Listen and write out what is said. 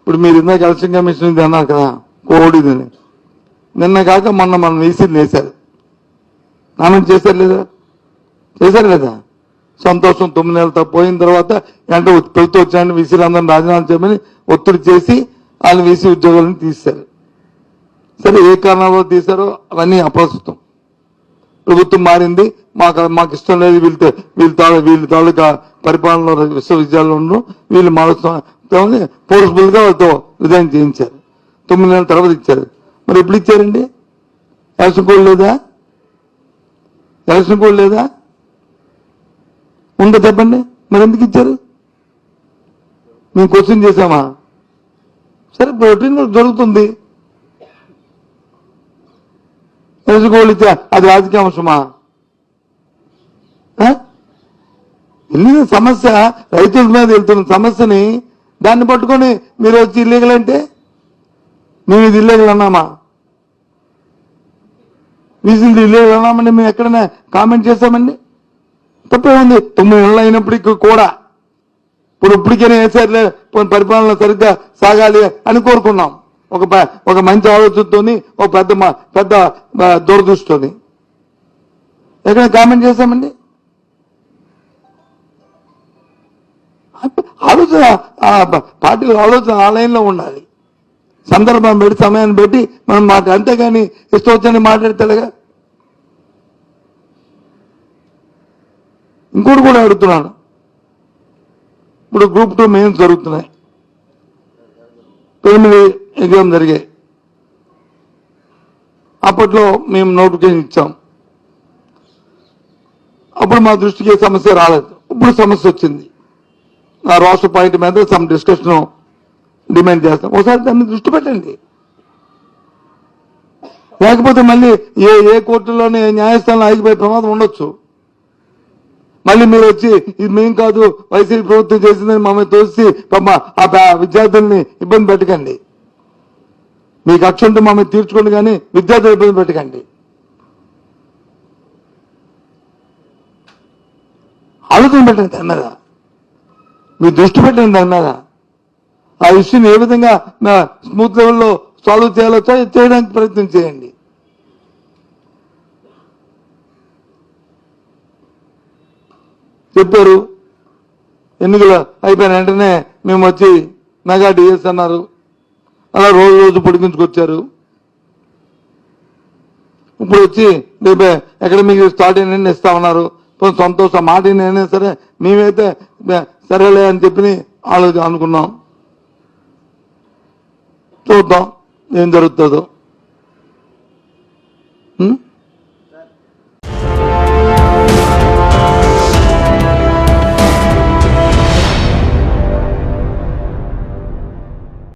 ఇప్పుడు మీరు ఇందాక ఎలక్షన్ కమిషన్ ఇది అన్నారు కదా, కోడిదని. నిన్న కాక మొన్న మనం వీసీలు వేశారు, నామినేట్ చేశారు లేదా? చేశారు లేదా? సంతోషం. 9 నెలలతో పోయిన తర్వాత అంటే ప్రభుత్వం వచ్చాయని వీసీలు అందరిని రాజీనామా చేయమని ఒత్తిడి చేసి వాళ్ళు వీసీ ఉద్యోగాలను తీశారు. సరే, ఏ కారణాల్లో తీశారో అవన్నీ అప్రస్తుతం. ప్రభుత్వం మారింది, మాకు ఇష్టం లేదు, వీళ్ళ తాలూకా పరిపాలనలో విశ్వవిద్యాలయంలో వీళ్ళు మారుస్తాం ఫోర్స్ఫుల్ గా వాళ్ళతో రిజైన్ చేయించారు. 9 నెలల తర్వాత ఇచ్చారు. మరి ఎప్పుడు ఇచ్చారండి? ఎలక్షన్ కోడ్ లేదా? ఎలక్షన్ కోడ్ లేదా? ఉందో చెప్పండి. మరి ఎందుకు ఇచ్చారు? మేము క్వశ్చన్ చేశామా? సరే, రొటీన్ జరుగుతుంది. ఎలక్షన్ కోడ్ ఇచ్చా, అది రాజకీయ అంశమా? వెళ్ళిన సమస్య రైతుల మీద వెళ్తున్న సమస్యని దాన్ని పట్టుకొని మీరు వచ్చి ఇల్లీగల్ అంటే మేము ఇది ఇల్లీగల్ అన్నామా? వీసీలు ఇల్లీగల్ అన్నామండి మేము ఎక్కడైనా కామెంట్ చేశామండి? తప్పే ఉంది. 9 నెలలు అయినప్పటికీ కూడా ఇప్పుడు ఇప్పటికైనా వేసారులే, పరిపాలన సరిగ్గా సాగాలి అని కోరుకున్నాం. ఒక మంచి ఆలోచనతోని, ఒక పెద్ద దూరదృష్టితోని ఎక్కడైనా కామెంట్ చేశామండి? ఆలోచన పార్టీల ఆలోచన ఆలయంలో ఉండాలి. సందర్భం పెట్టి సమయాన్ని పెట్టి మనం అంతేగాని ఇష్టం వచ్చని మాట్లాడతాడుగా. ఇంకోటి కూడా అడుగుతున్నాను. ఇప్పుడు గ్రూప్ 2 మెయిన్స్ జరుగుతున్నాయి, ప్రిలిమినరీ ఎగ్జామ్ జరిగాయి. అప్పట్లో మేము నోటిఫికేషన్ ఇచ్చాం. అప్పుడు మా దృష్టికి సమస్య రాలేదు. ఇప్పుడు సమస్య వచ్చింది. ఆ రాష్ట్ర పాయింట్ మీద సమ్ డిస్కషన్ డిమాండ్ చేస్తాం. ఒకసారి దాన్ని దృష్టి పెట్టండి. లేకపోతే మళ్ళీ ఏ కోర్టులోనే న్యాయస్థానంలో ఆగిపోయే ప్రమాదం ఉండొచ్చు. మళ్ళీ మీరు వచ్చి ఇది మేం కాదు వైసీపీ ప్రభుత్వం చేసిందని మమ్మల్ని తోసి ఆ విద్యార్థుల్ని ఇబ్బంది పెట్టకండి. మీకు కక్ష ఉంటే మమ్మల్ని తీర్చుకోండి, కానీ విద్యార్థులు ఇబ్బంది పెట్టకండి. ఆలోచన పెట్టండి దాని మీద, మీరు దృష్టి పెట్టండి దాని మీద. ఆ ఇష్యూని ఏ విధంగా స్మూత్ లెవెల్లో సాల్వ్ చేయాలో చేయడానికి ప్రయత్నం చేయండి. చెప్పారు ఎన్నికలు అయిపోయిన వెంటనే మేము వచ్చి మెగా డిఎస్ అన్నారు. అలా రోజు పొడిగించుకొచ్చారు. ఇప్పుడు వచ్చి రేపే అకాడమిక్ స్టార్ట్ అయిన ఇస్తామన్నారు. సంతోషం. మాట అయినా సరే మేమైతే సరేలే అని చెప్పి అనుకున్నాం. చూద్దాం ఏం జరుగుతుందో.